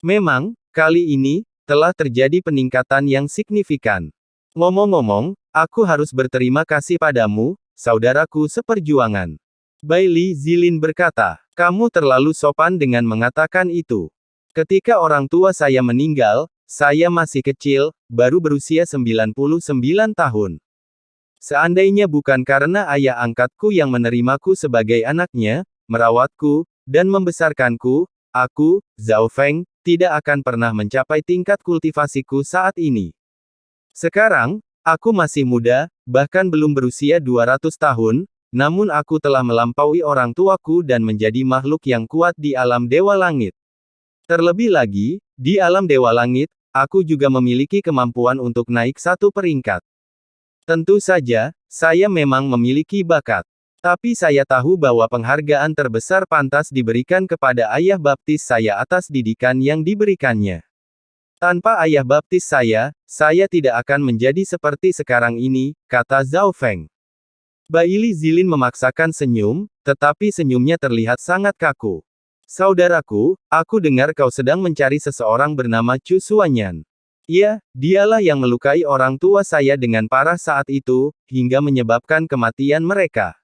Memang, kali ini, telah terjadi peningkatan yang signifikan. Ngomong-ngomong, aku harus berterima kasih padamu, saudaraku seperjuangan. Bailey Zilin berkata, kamu terlalu sopan dengan mengatakan itu. Ketika orang tua saya meninggal, saya masih kecil, baru berusia 99 tahun. Seandainya bukan karena ayah angkatku yang menerimaku sebagai anaknya, merawatku, dan membesarkanku, aku, Zhao Feng, tidak akan pernah mencapai tingkat kultivasiku saat ini. Sekarang, aku masih muda, bahkan belum berusia 200 tahun, namun aku telah melampaui orang tuaku dan menjadi makhluk yang kuat di alam Dewa Langit. Terlebih lagi, di alam Dewa Langit, aku juga memiliki kemampuan untuk naik satu peringkat. Tentu saja, saya memang memiliki bakat. Tapi saya tahu bahwa penghargaan terbesar pantas diberikan kepada ayah baptis saya atas didikan yang diberikannya. Tanpa ayah baptis saya tidak akan menjadi seperti sekarang ini, kata Zhao Feng. Bailey Zilin memaksakan senyum, tetapi senyumnya terlihat sangat kaku. Saudaraku, aku dengar kau sedang mencari seseorang bernama Chu Xuanyan. Ya, dialah yang melukai orang tua saya dengan parah saat itu, hingga menyebabkan kematian mereka.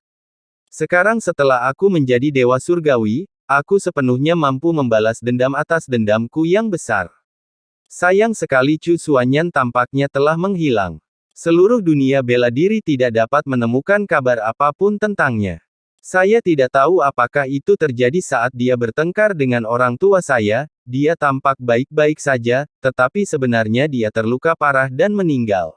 Sekarang setelah aku menjadi Dewa Surgawi, aku sepenuhnya mampu membalas dendam atas dendamku yang besar. Sayang sekali Chu Xuanyan tampaknya telah menghilang. Seluruh dunia bela diri tidak dapat menemukan kabar apapun tentangnya. Saya tidak tahu apakah itu terjadi saat dia bertengkar dengan orang tua saya, dia tampak baik-baik saja, tetapi sebenarnya dia terluka parah dan meninggal.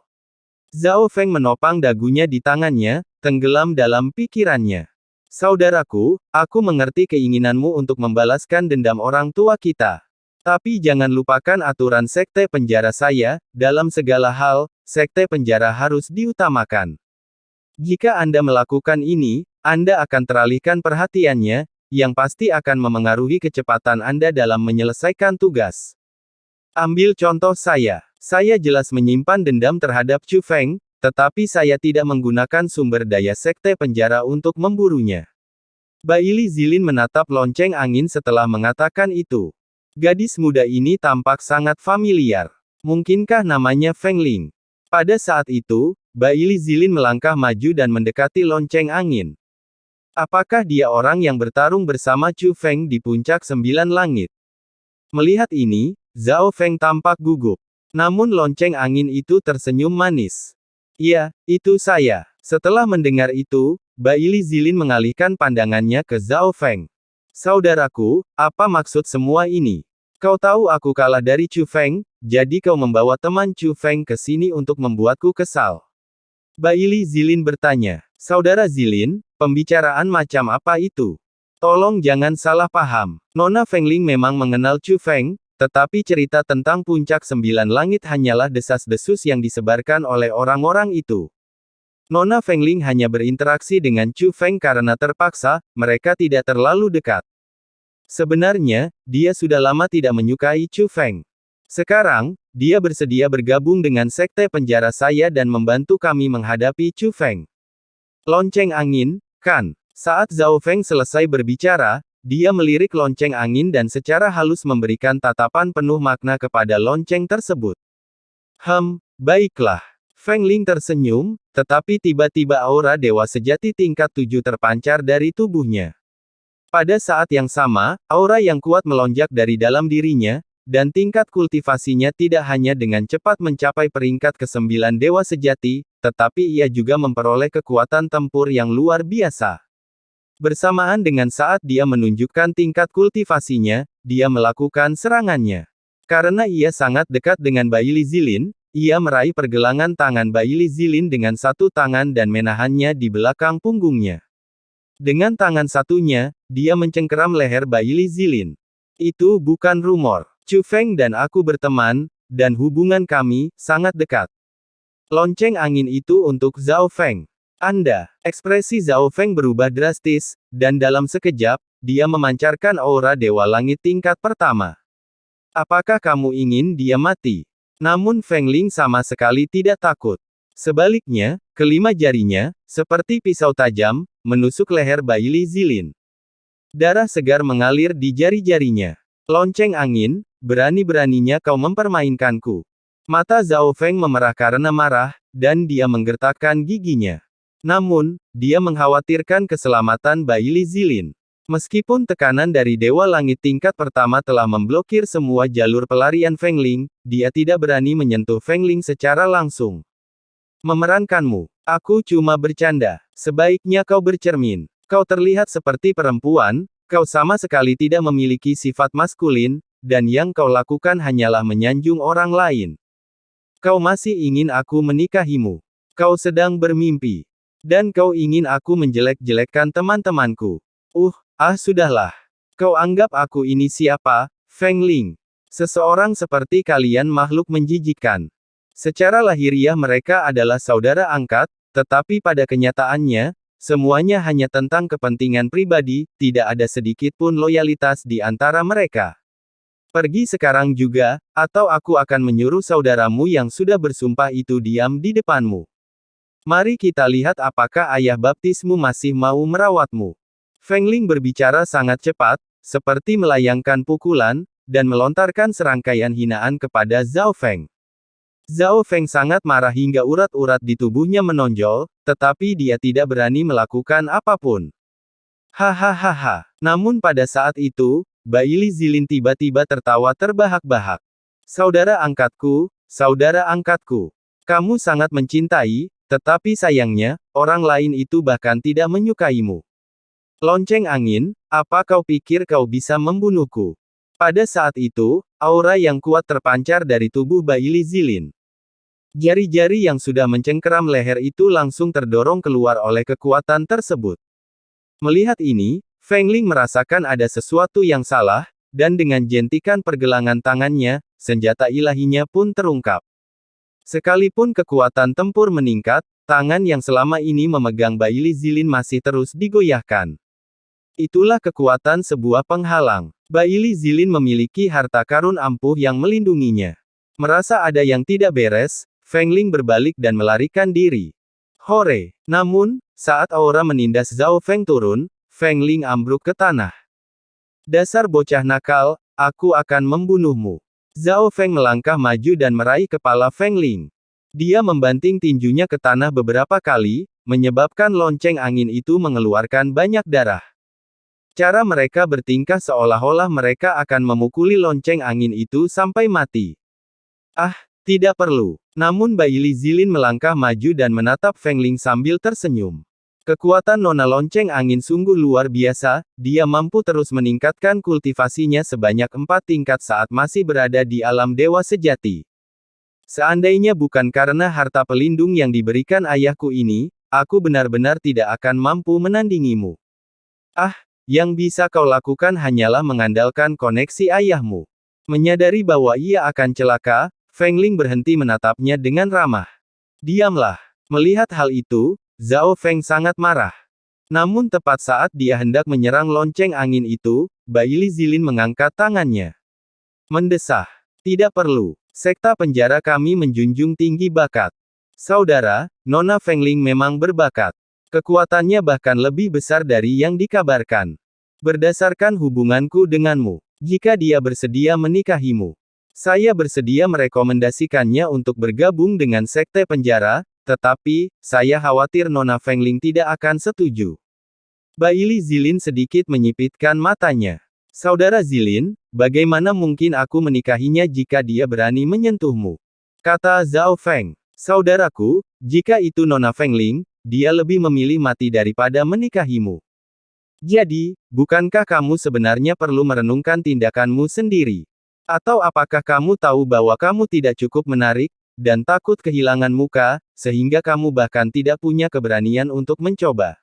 Zhao Feng menopang dagunya di tangannya, tenggelam dalam pikirannya. Saudaraku, aku mengerti keinginanmu untuk membalaskan dendam orang tua kita. Tapi jangan lupakan aturan sekte penjara saya, dalam segala hal, sekte penjara harus diutamakan. Jika Anda melakukan ini, Anda akan teralihkan perhatiannya, yang pasti akan memengaruhi kecepatan Anda dalam menyelesaikan tugas. Ambil contoh saya. Saya jelas menyimpan dendam terhadap Chu Feng, tetapi saya tidak menggunakan sumber daya sekte penjara untuk memburunya. Bailey Zilin menatap lonceng angin setelah mengatakan itu. Gadis muda ini tampak sangat familiar. Mungkinkah namanya Feng Ling? Pada saat itu, Bailey Zilin melangkah maju dan mendekati lonceng angin. Apakah dia orang yang bertarung bersama Chu Feng di puncak 9 langit? Melihat ini, Zhao Feng tampak gugup. Namun lonceng angin itu tersenyum manis. Ya, itu saya. Setelah mendengar itu, Bailey Zilin mengalihkan pandangannya ke Zhao Feng. Saudaraku, apa maksud semua ini? Kau tahu aku kalah dari Chu Feng, jadi kau membawa teman Chu Feng ke sini untuk membuatku kesal. Bailey Zilin bertanya. Saudara Zilin, pembicaraan macam apa itu? Tolong jangan salah paham. Nona Feng Ling memang mengenal Chu Feng, tetapi cerita tentang puncak 9 langit hanyalah desas-desus yang disebarkan oleh orang-orang itu. Nona Feng Ling hanya berinteraksi dengan Chu Feng karena terpaksa, mereka tidak terlalu dekat. Sebenarnya, dia sudah lama tidak menyukai Chu Feng. Sekarang, dia bersedia bergabung dengan sekte penjara saya dan membantu kami menghadapi Chu Feng. Lonceng angin, kan? Saat Zhao Feng selesai berbicara, dia melirik lonceng angin dan secara halus memberikan tatapan penuh makna kepada lonceng tersebut. Baiklah. Feng Ling tersenyum, tetapi tiba-tiba aura dewa sejati tingkat 7 terpancar dari tubuhnya. Pada saat yang sama, aura yang kuat melonjak dari dalam dirinya, dan tingkat kultivasinya tidak hanya dengan cepat mencapai peringkat ke-9 dewa sejati, tetapi ia juga memperoleh kekuatan tempur yang luar biasa. Bersamaan dengan saat dia menunjukkan tingkat kultivasinya, dia melakukan serangannya. Karena ia sangat dekat dengan Bailey Zilin, ia meraih pergelangan tangan Bailey Zilin dengan satu tangan dan menahannya di belakang punggungnya. Dengan tangan satunya, dia mencengkeram leher Bailey Zilin. Itu bukan rumor. Chu Feng dan aku berteman, dan hubungan kami sangat dekat. Lonceng angin itu untuk Zhao Feng. Ekspresi Zhao Feng berubah drastis, dan dalam sekejap, dia memancarkan aura Dewa Langit tingkat pertama. Apakah kamu ingin dia mati? Namun Feng Ling sama sekali tidak takut. Sebaliknya, kelima jarinya, seperti pisau tajam, menusuk leher Bailey Zilin. Darah segar mengalir di jari-jarinya. Lonceng angin, berani-beraninya kau mempermainkanku. Mata Zhao Feng memerah karena marah, dan dia menggertakkan giginya. Namun, dia mengkhawatirkan keselamatan Bai Li Zilin. Meskipun tekanan dari Dewa Langit tingkat pertama telah memblokir semua jalur pelarian Feng Ling, dia tidak berani menyentuh Feng Ling secara langsung. Memerankanmu. Aku cuma bercanda. Sebaiknya kau bercermin. Kau terlihat seperti perempuan, kau sama sekali tidak memiliki sifat maskulin, dan yang kau lakukan hanyalah menyanjung orang lain. Kau masih ingin aku menikahimu. Kau sedang bermimpi. Dan kau ingin aku menjelek-jelekkan teman-temanku. Sudahlah. Kau anggap aku ini siapa, Feng Ling? Seseorang seperti kalian makhluk menjijikkan. Secara lahiriah mereka adalah saudara angkat, tetapi pada kenyataannya, semuanya hanya tentang kepentingan pribadi, tidak ada sedikit pun loyalitas di antara mereka. Pergi sekarang juga, atau aku akan menyuruh saudaramu yang sudah bersumpah itu diam di depanmu. Mari kita lihat apakah ayah baptismu masih mau merawatmu. Feng Ling berbicara sangat cepat, seperti melayangkan pukulan, dan melontarkan serangkaian hinaan kepada Zhao Feng. Zhao Feng sangat marah hingga urat-urat di tubuhnya menonjol, tetapi dia tidak berani melakukan apapun. Hahaha. Namun pada saat itu, Bai Li Zilin tiba-tiba tertawa terbahak-bahak. Saudara angkatku. Kamu sangat mencintai, tetapi sayangnya, orang lain itu bahkan tidak menyukaimu. Lonceng angin, apa kau pikir kau bisa membunuhku? Pada saat itu, aura yang kuat terpancar dari tubuh Bai Li Zilin. Jari-jari yang sudah mencengkeram leher itu langsung terdorong keluar oleh kekuatan tersebut. Melihat ini, Feng Ling merasakan ada sesuatu yang salah, dan dengan jentikan pergelangan tangannya, senjata ilahinya pun terungkap. Sekalipun kekuatan tempur meningkat, tangan yang selama ini memegang Bai Li Zilin masih terus digoyahkan. Itulah kekuatan sebuah penghalang. Bai Li Zilin memiliki harta karun ampuh yang melindunginya. Merasa ada yang tidak beres, Feng Ling berbalik dan melarikan diri. Hore! Namun, saat aura menindas Zhao Feng turun, Feng Ling ambruk ke tanah. Dasar bocah nakal, aku akan membunuhmu. Zhao Feng melangkah maju dan meraih kepala Feng Ling. Dia membanting tinjunya ke tanah beberapa kali, menyebabkan lonceng angin itu mengeluarkan banyak darah. Cara mereka bertingkah seolah-olah mereka akan memukuli lonceng angin itu sampai mati. Tidak perlu. Namun Bai Li Zilin melangkah maju dan menatap Feng Ling sambil tersenyum. Kekuatan nona lonceng angin sungguh luar biasa, dia mampu terus meningkatkan kultivasinya sebanyak 4 tingkat saat masih berada di alam dewa sejati. Seandainya bukan karena harta pelindung yang diberikan ayahku ini, aku benar-benar tidak akan mampu menandingimu. Yang bisa kau lakukan hanyalah mengandalkan koneksi ayahmu. Menyadari bahwa ia akan celaka, Feng Ling berhenti menatapnya dengan ramah. Diamlah. Melihat hal itu, Zhao Feng sangat marah. Namun tepat saat dia hendak menyerang lonceng angin itu, Bai Li Zilin mengangkat tangannya. Mendesah. Tidak perlu. Sekta penjara kami menjunjung tinggi bakat. Saudara, Nona Feng Ling memang berbakat. Kekuatannya bahkan lebih besar dari yang dikabarkan. Berdasarkan hubunganku denganmu, jika dia bersedia menikahimu, saya bersedia merekomendasikannya untuk bergabung dengan sekte penjara, tetapi, saya khawatir Nona Feng Ling tidak akan setuju. Bai Li Zilin sedikit menyipitkan matanya. Saudara Zilin, bagaimana mungkin aku menikahinya jika dia berani menyentuhmu? Kata Zhao Feng. Saudaraku, jika itu Nona Feng Ling, dia lebih memilih mati daripada menikahimu. Jadi, bukankah kamu sebenarnya perlu merenungkan tindakanmu sendiri? Atau apakah kamu tahu bahwa kamu tidak cukup menarik, dan takut kehilangan muka, sehingga kamu bahkan tidak punya keberanian untuk mencoba?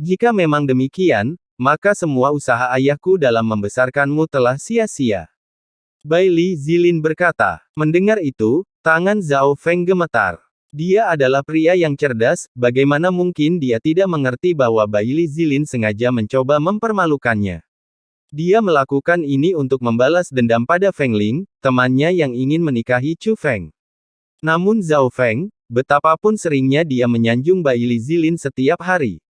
Jika memang demikian, maka semua usaha ayahku dalam membesarkanmu telah sia-sia. Bai Li Zilin berkata. Mendengar itu, tangan Zhao Feng gemetar. Dia adalah pria yang cerdas, bagaimana mungkin dia tidak mengerti bahwa Bai Li Zilin sengaja mencoba mempermalukannya. Dia melakukan ini untuk membalas dendam pada Feng Ling, temannya yang ingin menikahi Chu Feng. Namun Zhao Feng, betapapun seringnya dia menyanjung Bai Li Zilin setiap hari.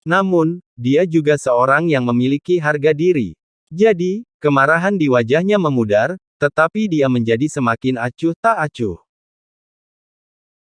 Namun, dia juga seorang yang memiliki harga diri. Jadi, kemarahan di wajahnya memudar, Tetapi dia menjadi semakin acuh tak acuh.